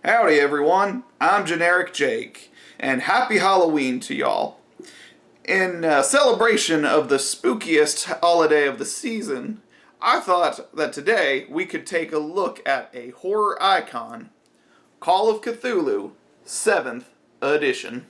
Howdy everyone, I'm Generic Jake, and happy Halloween to y'all. In celebration of the spookiest holiday of the season, I thought that today we could take a look at a horror icon, Call of Cthulhu, 7th edition.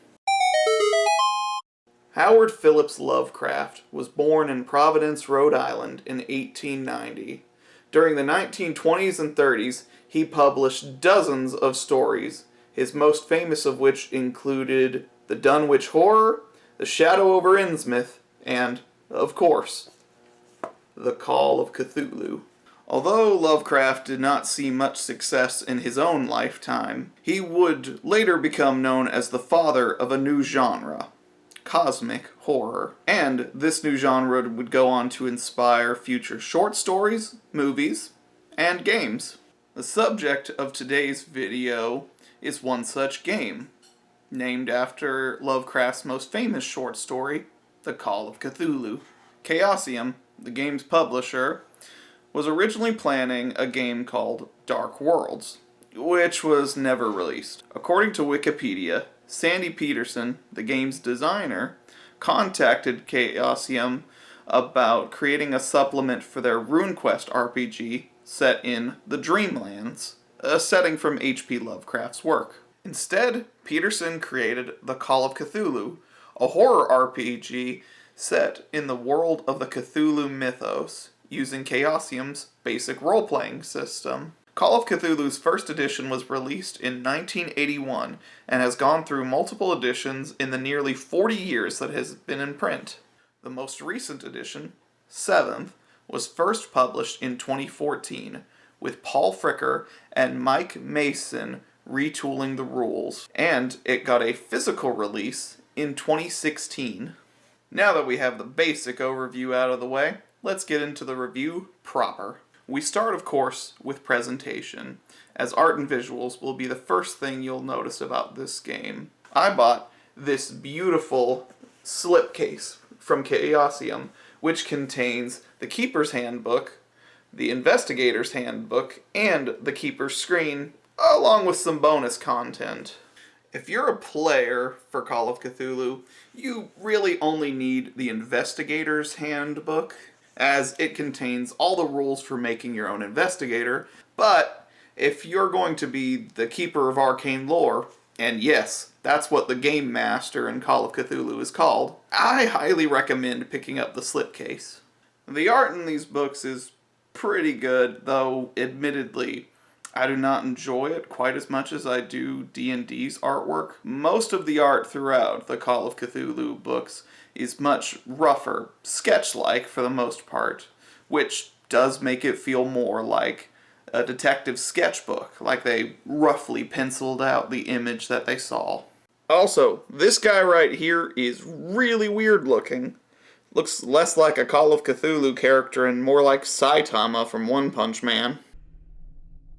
Howard Phillips Lovecraft was born in Providence, Rhode Island in 1890. During the 1920s and 30s, he published dozens of stories, his most famous of which included The Dunwich Horror, The Shadow over Innsmouth, and, of course, The Call of Cthulhu. Although Lovecraft did not see much success in his own lifetime, he would later become known as the father of a new genre, cosmic horror. And this new genre would go on to inspire future short stories, movies, and games. The subject of today's video is one such game, named after Lovecraft's most famous short story, The Call of Cthulhu. Chaosium, the game's publisher, was originally planning a game called Dark Worlds, which was never released. According to Wikipedia, Sandy Peterson, the game's designer, contacted Chaosium about creating a supplement for their RuneQuest RPG set in the Dreamlands, a setting from H.P. Lovecraft's work. Instead, Peterson created The Call of Cthulhu, a horror RPG set in the world of the Cthulhu mythos, using Chaosium's basic role-playing system. Call of Cthulhu's first edition was released in 1981 and has gone through multiple editions in the nearly 40 years that it has been in print. The most recent edition, 7th, was first published in 2014, with Paul Fricker and Mike Mason retooling the rules, and it got a physical release in 2016. Now that we have the basic overview out of the way, let's get into the review proper. We start, of course, with presentation, as art and visuals will be the first thing you'll notice about this game. I bought this beautiful slipcase from Chaosium, which contains the Keeper's Handbook, the Investigator's Handbook, and the Keeper's Screen, along with some bonus content. If you're a player for Call of Cthulhu, you really only need the Investigator's Handbook, as it contains all the rules for making your own investigator. But if you're going to be the keeper of arcane lore, and yes, that's what the Game Master in Call of Cthulhu is called, I highly recommend picking up the slipcase. The art in these books is pretty good, though admittedly I do not enjoy it quite as much as I do D&D's artwork. Most of the art throughout the Call of Cthulhu books is much rougher, sketch-like for the most part, which does make it feel more like a detective sketchbook, like they roughly penciled out the image that they saw. Also, this guy right here is really weird looking. Looks less like a Call of Cthulhu character and more like Saitama from One Punch Man.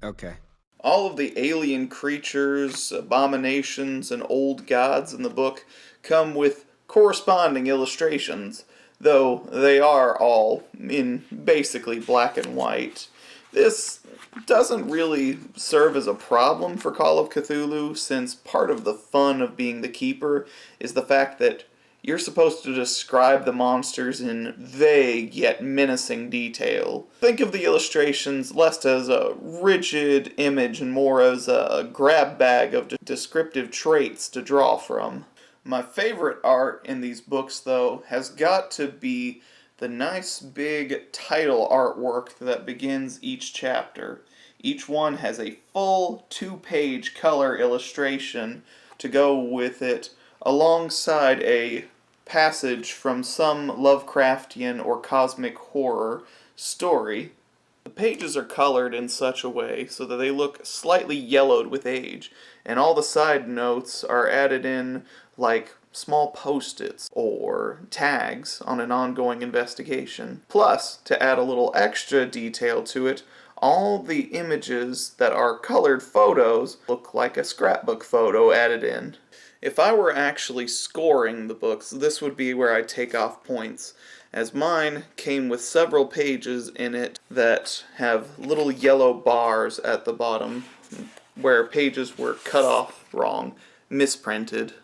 Okay. All of the alien creatures, abominations, and old gods in the book come with corresponding illustrations, though they are all in basically black and white. This doesn't really serve as a problem for Call of Cthulhu, since part of the fun of being the keeper is the fact that you're supposed to describe the monsters in vague yet menacing detail. Think of the illustrations less as a rigid image and more as a grab bag of descriptive traits to draw from. My favorite art in these books, though, has got to be the nice big title artwork that begins each chapter. Each one has a full 2-page color illustration to go with it, alongside a passage from some Lovecraftian or cosmic horror story. The pages are colored in such a way so that they look slightly yellowed with age, and all the side notes are added in like small post-its or tags on an ongoing investigation. Plus, to add a little extra detail to it, all the images that are colored photos look like a scrapbook photo added in. If I were actually scoring the books, this would be where I'd take off points, as mine came with several pages in it that have little yellow bars at the bottom where pages were cut off wrong, misprinted.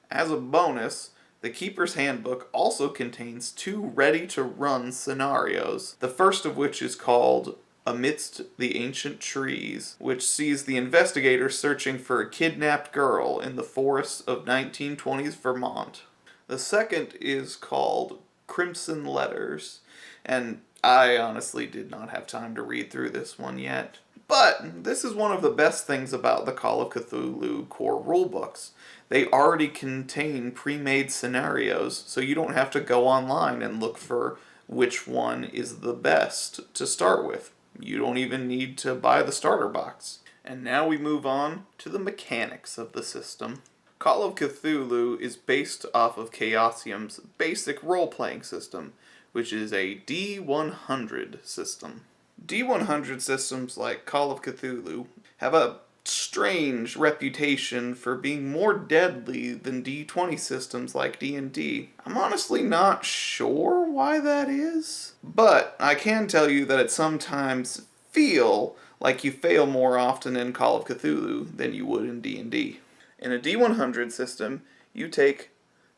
As a bonus, the Keeper's Handbook also contains 2 ready-to-run scenarios, the first of which is called Amidst the Ancient Trees, which sees the investigator searching for a kidnapped girl in the forests of 1920s Vermont. The second is called Crimson Letters, and I honestly did not have time to read through this one yet. But this is one of the best things about the Call of Cthulhu core rulebooks. They already contain pre-made scenarios, so you don't have to go online and look for which one is the best to start with. You don't even need to buy the starter box. And now we move on to the mechanics of the system. Call of Cthulhu is based off of Chaosium's basic role-playing system, which is a D100 system. D100 systems like Call of Cthulhu have a strange reputation for being more deadly than D20 systems like D&D. I'm honestly not sure why that is, but I can tell you that it sometimes feel like you fail more often in Call of Cthulhu than you would in D&D. In a D100 system, you take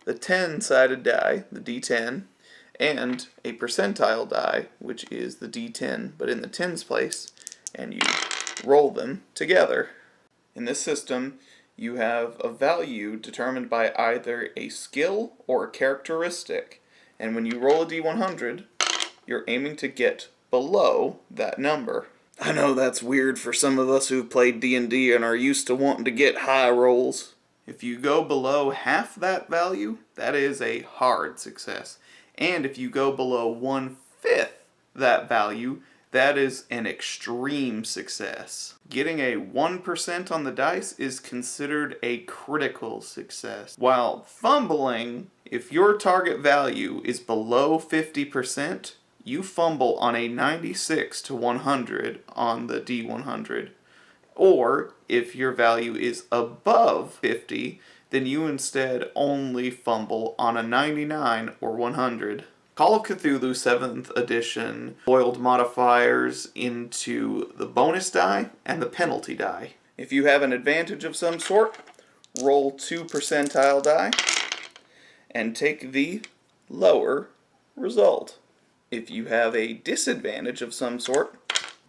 the 10-sided die, the D10, and a percentile die, which is the D10, but in the tens place, and you roll them together. In this system, you have a value determined by either a skill or a characteristic, and when you roll a D100, you're aiming to get below that number. I know that's weird for some of us who've played D&D and are used to wanting to get high rolls. If you go below half that value, that is a hard success. And if you go below 1/5 that value, that is an extreme success. Getting a 1% on the dice is considered a critical success. While fumbling, if your target value is below 50%, you fumble on a 96 to 100 on the D100. Or, if your value is above 50, then you instead only fumble on a 99 or 100. Call of Cthulhu 7th edition boiled modifiers into the bonus die and the penalty die. If you have an advantage of some sort, roll 2 percentile die and take the lower result. If you have a disadvantage of some sort,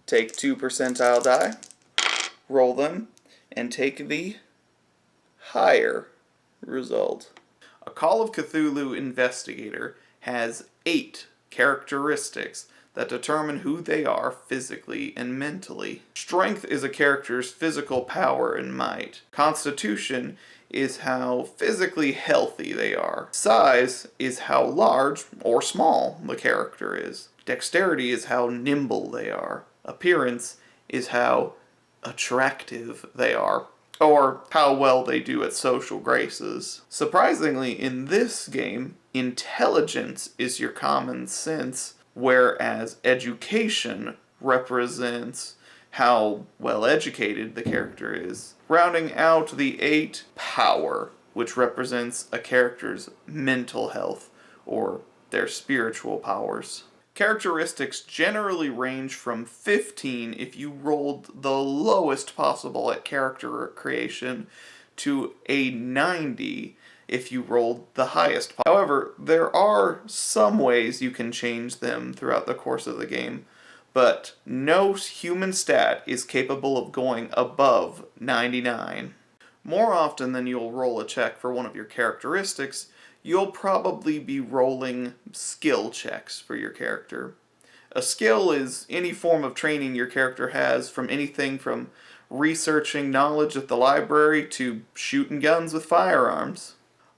take 2 percentile die, roll them, and take the higher result. A Call of Cthulhu investigator has 8 characteristics that determine who they are physically and mentally. Strength is a character's physical power and might. Constitution is how physically healthy they are. Size is how large or small the character is. Dexterity is how nimble they are. Appearance is how attractive they are, or how well they do at social graces. Surprisingly, in this game, intelligence is your common sense, whereas education represents how well educated the character is. Rounding out the 8, power, which represents a character's mental health, or their spiritual powers. Characteristics generally range from 15 if you rolled the lowest possible at character creation to a 90 if you rolled the highest. However, there are some ways you can change them throughout the course of the game, but no human stat is capable of going above 99. More often than you'll roll a check for one of your characteristics, you'll probably be rolling skill checks for your character. A skill is any form of training your character has, from anything from researching knowledge at the library to shooting guns with firearms.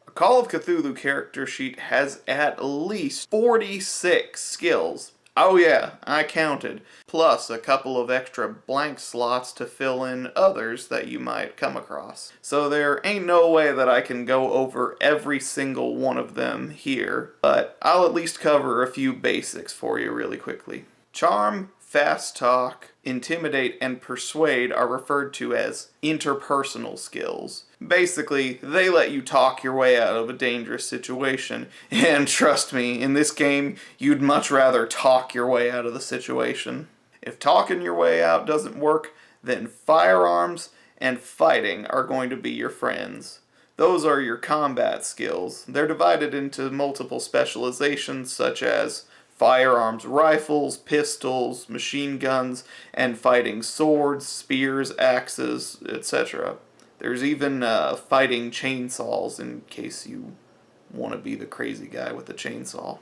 A Call of Cthulhu character sheet has at least 46 skills. Oh yeah, I counted. Plus a couple of extra blank slots to fill in others that you might come across. So there ain't no way that I can go over every single one of them here, but I'll at least cover a few basics for you really quickly. Charm, fast talk, intimidate, and persuade are referred to as interpersonal skills. Basically, they let you talk your way out of a dangerous situation, and trust me, in this game, you'd much rather talk your way out of the situation. If talking your way out doesn't work, then firearms and fighting are going to be your friends. Those are your combat skills. They're divided into multiple specializations such as firearms, rifles, pistols, machine guns, and fighting swords, spears, axes, etc. There's even fighting chainsaws in case you want to be the crazy guy with the chainsaw.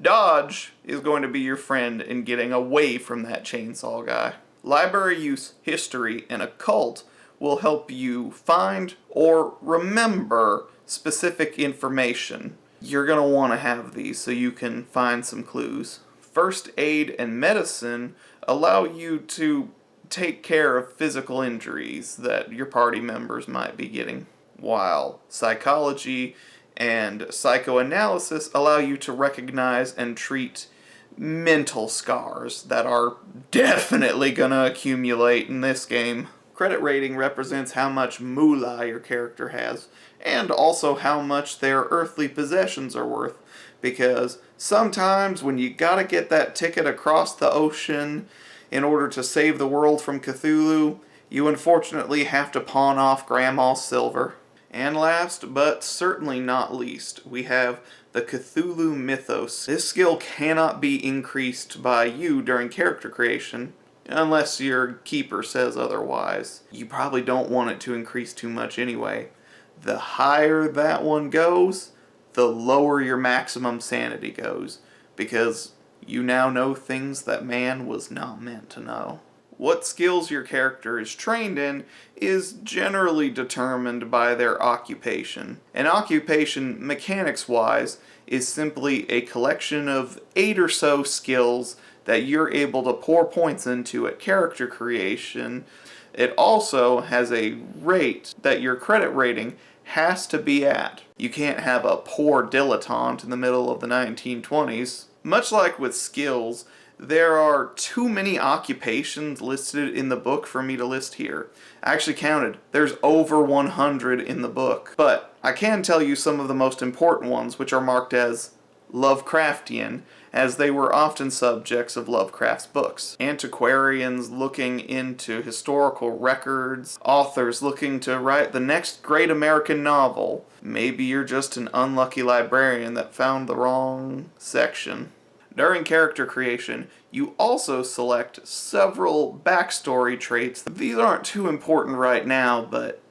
Dodge is going to be your friend in getting away from that chainsaw guy. Library use, history, and occult will help you find or remember specific information. You're going to want to have these so you can find some clues. First aid and medicine allow you to take care of physical injuries that your party members might be getting, while psychology and psychoanalysis allow you to recognize and treat mental scars that are definitely gonna accumulate in this game. Credit rating represents how much moolah your character has, and also how much their earthly possessions are worth, because sometimes when you gotta get that ticket across the ocean in order to save the world from Cthulhu, you unfortunately have to pawn off Grandma's silver. And last, but certainly not least, we have the Cthulhu Mythos. This skill cannot be increased by you during character creation, unless your keeper says otherwise. You probably don't want it to increase too much anyway. The higher that one goes, the lower your maximum sanity goes, because you now know things that man was not meant to know. What skills your character is trained in is generally determined by their occupation. An occupation, mechanics-wise, is simply a collection of 8 or so skills that you're able to pour points into at character creation. It also has a rate that your credit rating has to be at. You can't have a poor dilettante in the middle of the 1920s. Much like with skills, there are too many occupations listed in the book for me to list here. I actually counted. There's over 100 in the book. But I can tell you some of the most important ones, which are marked as Lovecraftian, as they were often subjects of Lovecraft's books. Antiquarians looking into historical records, authors looking to write the next great American novel. Maybe you're just an unlucky librarian that found the wrong section. During character creation, you also select several backstory traits. These aren't too important right now, but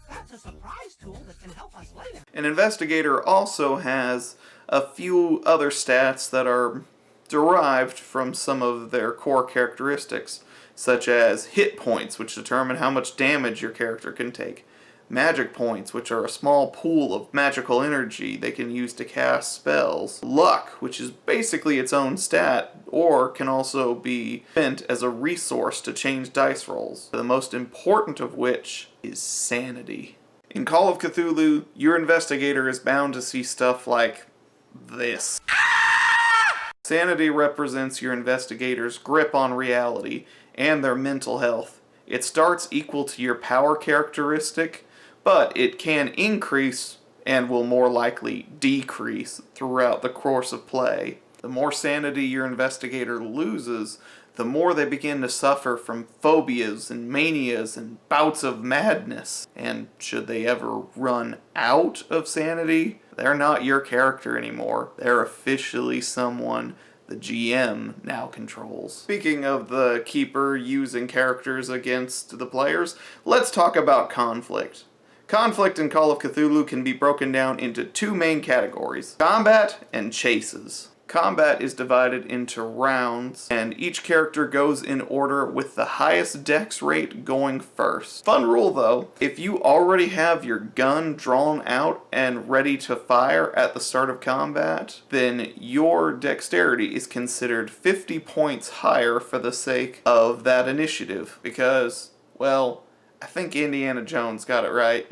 that's a surprise tool that can help us later. An investigator also has a few other stats that are derived from some of their core characteristics, such as hit points, which determine how much damage your character can take. Magic points, which are a small pool of magical energy they can use to cast spells. Luck, which is basically its own stat, or can also be spent as a resource to change dice rolls, the most important of which is sanity. In Call of Cthulhu, your investigator is bound to see stuff like this. Sanity represents your investigator's grip on reality and their mental health. It starts equal to your power characteristic, but it can increase and will more likely decrease throughout the course of play. The more sanity your investigator loses, the more they begin to suffer from phobias and manias and bouts of madness. And should they ever run out of sanity, they're not your character anymore. They're officially someone the GM now controls. Speaking of the Keeper using characters against the players, let's talk about conflict. Conflict in Call of Cthulhu can be broken down into 2 main categories: combat and chases. Combat is divided into rounds, and each character goes in order with the highest dex rate going first. Fun rule though, if you already have your gun drawn out and ready to fire at the start of combat, then your dexterity is considered 50 points higher for the sake of that initiative, because, well, I think Indiana Jones got it right.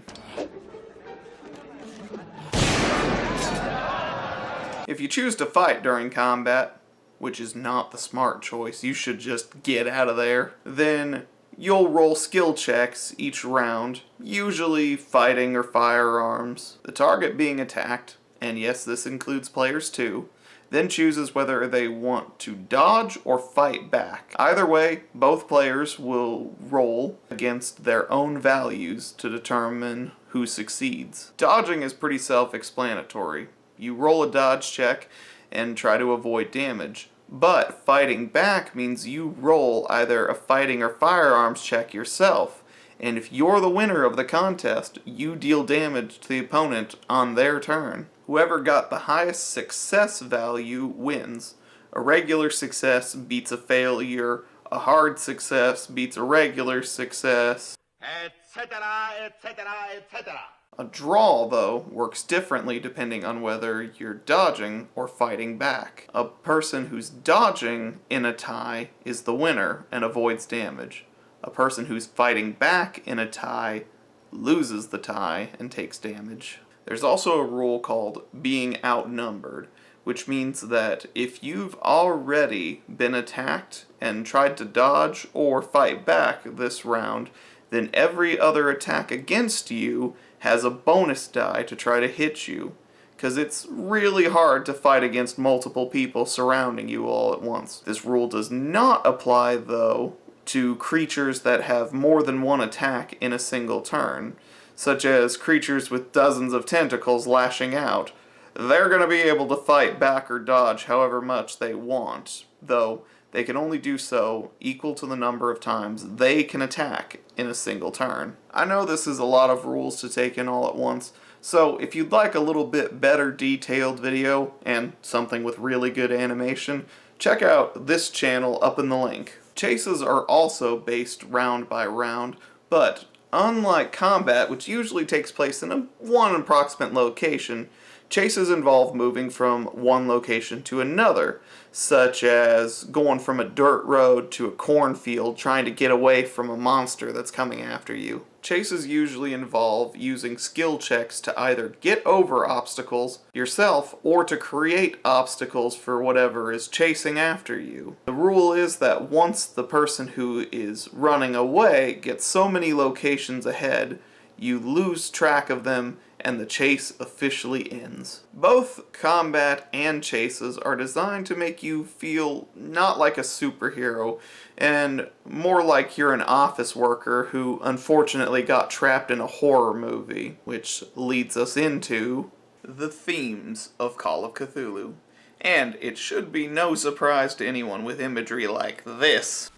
If you choose to fight during combat, which is not the smart choice, you should just get out of there, then you'll roll skill checks each round, usually fighting or firearms. The target being attacked, and yes, this includes players too, then chooses whether they want to dodge or fight back. Either way, both players will roll against their own values to determine who succeeds. Dodging is pretty self-explanatory. You roll a dodge check and try to avoid damage. But fighting back means you roll either a fighting or firearms check yourself, and if you're the winner of the contest, you deal damage to the opponent on their turn. Whoever got the highest success value wins. A regular success beats a failure, a hard success beats a regular success, etc., etc., etc. A draw, though, works differently depending on whether you're dodging or fighting back. A person who's dodging in a tie is the winner and avoids damage. A person who's fighting back in a tie loses the tie and takes damage. There's also a rule called being outnumbered, which means that if you've already been attacked and tried to dodge or fight back this round, then every other attack against you has a bonus die to try to hit you, because it's really hard to fight against multiple people surrounding you all at once. This rule does not apply, though, to creatures that have more than one attack in a single turn, such as creatures with dozens of tentacles lashing out. They're going to be able to fight back or dodge however much they want, though they can only do so equal to the number of times they can attack in a single turn. I know this is a lot of rules to take in all at once, so if you'd like a little bit better detailed video and something with really good animation, check out this channel up in the link. Chases are also based round by round, but unlike combat, which usually takes place in one approximate location, chases involve moving from one location to another, such as going from a dirt road to a cornfield trying to get away from a monster that's coming after you. Chases usually involve using skill checks to either get over obstacles yourself or to create obstacles for whatever is chasing after you. The rule is that once the person who is running away gets so many locations ahead, you lose track of them and the chase officially ends. Both combat and chases are designed to make you feel not like a superhero and more like you're an office worker who unfortunately got trapped in a horror movie, which leads us into the themes of Call of Cthulhu. And it should be no surprise to anyone with imagery like this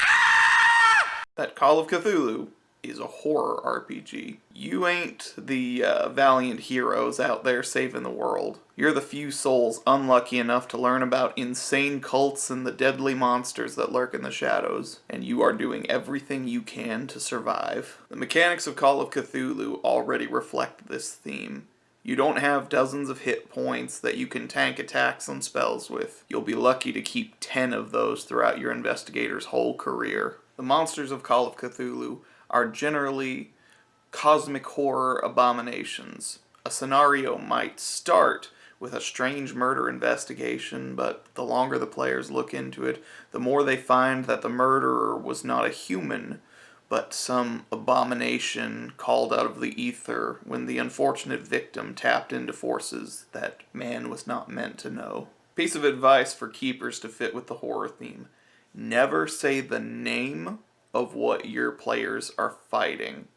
that Call of Cthulhu is a horror RPG. You ain't the valiant heroes out there saving the world. You're the few souls unlucky enough to learn about insane cults and the deadly monsters that lurk in the shadows, and you are doing everything you can to survive. The mechanics of Call of Cthulhu already reflect this theme. You don't have dozens of hit points that you can tank attacks and spells with. You'll be lucky to keep 10 of those throughout your investigator's whole career. The monsters of Call of Cthulhu are generally cosmic horror abominations. A scenario might start with a strange murder investigation, but the longer the players look into it, the more they find that the murderer was not a human, but some abomination called out of the ether when the unfortunate victim tapped into forces that man was not meant to know. Piece of advice for keepers to fit with the horror theme: never say the name of what your players are fighting.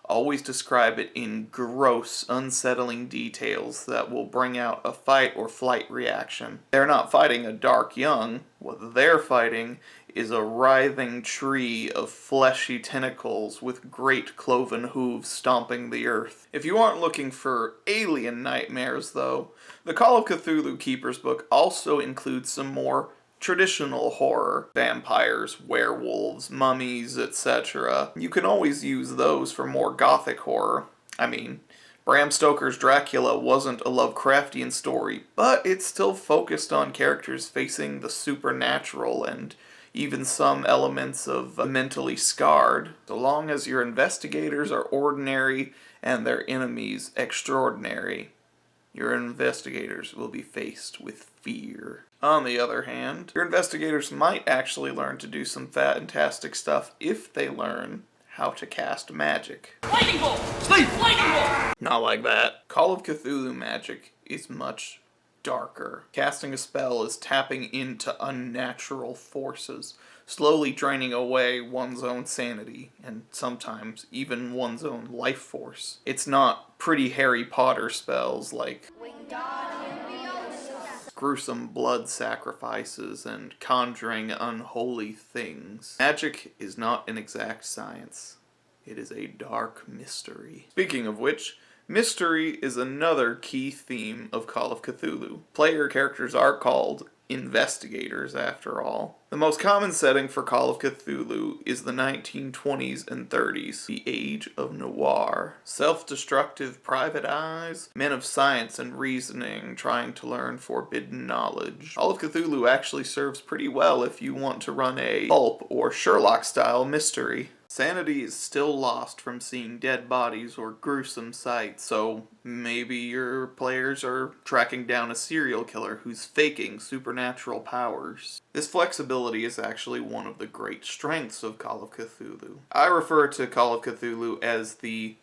Always describe it in gross, unsettling details that will bring out a fight or flight reaction. They're not fighting a dark young. What they're fighting is a writhing tree of fleshy tentacles with great cloven hooves stomping the earth. If you aren't looking for alien nightmares, though, the Call of Cthulhu Keeper's book also includes some more traditional horror. Vampires, werewolves, mummies, etc. You can always use those for more gothic horror. I mean, Bram Stoker's Dracula wasn't a Lovecraftian story, but it still focused on characters facing the supernatural and even some elements of mentally scarred. So long as your investigators are ordinary and their enemies extraordinary, your investigators will be faced with fear. On the other hand, your investigators might actually learn to do some fantastic stuff if they learn how to cast magic. Lightning bolt! Sleep! Lightning bolt! Not like that. Call of Cthulhu magic is much darker. Casting a spell is tapping into unnatural forces, slowly draining away one's own sanity, and sometimes even one's own life force. It's not pretty Harry Potter spells like gruesome blood sacrifices and conjuring unholy things. Magic is not an exact science. It is a dark mystery. Speaking of which, mystery is another key theme of Call of Cthulhu. Player characters are called investigators, after all. The most common setting for Call of Cthulhu is the 1920s and 30s, the age of noir. Self-destructive private eyes, men of science and reasoning trying to learn forbidden knowledge. Call of Cthulhu actually serves pretty well if you want to run a pulp or Sherlock-style mystery. Sanity is still lost from seeing dead bodies or gruesome sights, so maybe your players are tracking down a serial killer who's faking supernatural powers. This flexibility is actually one of the great strengths of Call of Cthulhu. I refer to Call of Cthulhu as the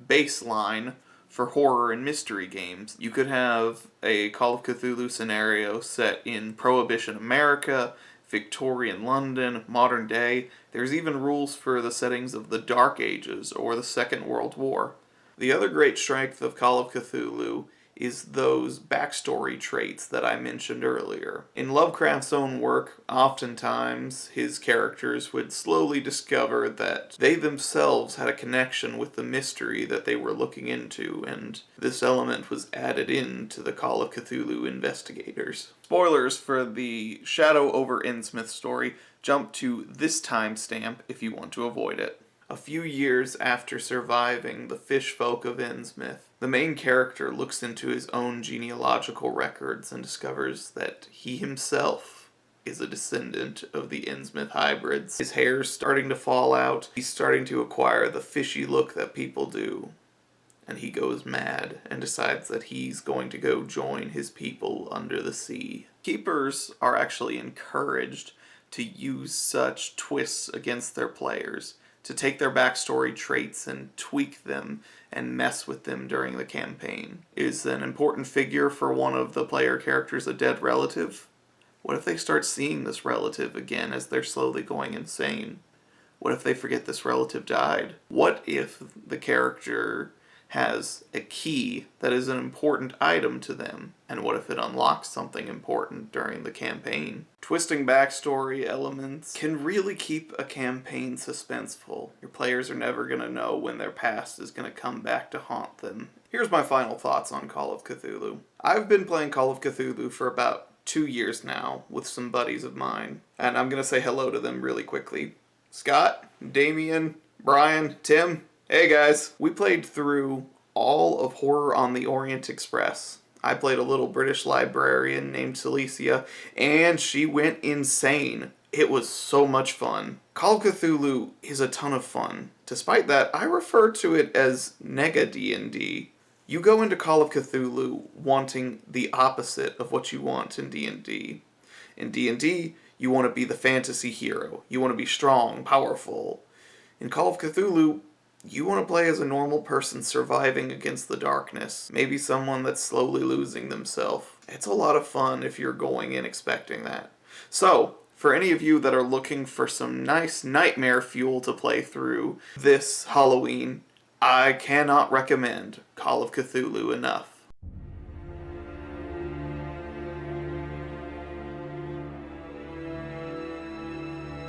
baseline for horror and mystery games. You could have a Call of Cthulhu scenario set in Prohibition America, Victorian London, modern day. There's even rules for the settings of the Dark Ages or the Second World War. The other great strength of Call of Cthulhu is those backstory traits that I mentioned earlier. In Lovecraft's own work, oftentimes his characters would slowly discover that they themselves had a connection with the mystery that they were looking into, and this element was added in to the Call of Cthulhu investigators. Spoilers for the Shadow over Innsmouth story, jump to this timestamp if you want to avoid it. A few years after surviving the fish folk of Innsmouth, the main character looks into his own genealogical records and discovers that he himself is a descendant of the Innsmouth hybrids. His hair's starting to fall out, he's starting to acquire the fishy look that people do, and he goes mad and decides that he's going to go join his people under the sea. Keepers are actually encouraged to use such twists against their players, to take their backstory traits and tweak them and mess with them during the campaign. Is an important figure for one of the player characters a dead relative? What if they start seeing this relative again as they're slowly going insane? What if they forget this relative died? What if the character has a key that is an important item to them? And what if it unlocks something important during the campaign? Twisting backstory elements can really keep a campaign suspenseful. Your players are never going to know when their past is going to come back to haunt them. Here's my final thoughts on Call of Cthulhu. I've been playing Call of Cthulhu for about 2 years now with some buddies of mine, and I'm going to say hello to them really quickly. Scott, Damien, Brian, Tim. Hey guys, we played through all of Horror on the Orient Express. I played a little British librarian named Celicia, and she went insane. It was so much fun. Call of Cthulhu is a ton of fun. Despite that, I refer to it as Nega D&D. You go into Call of Cthulhu wanting the opposite of what you want in D&D. In D&D, you want to be the fantasy hero. You want to be strong, powerful. In Call of Cthulhu, you want to play as a normal person surviving against the darkness. Maybe someone that's slowly losing themselves. It's a lot of fun if you're going in expecting that. So, for any of you that are looking for some nice nightmare fuel to play through this Halloween, I cannot recommend Call of Cthulhu enough.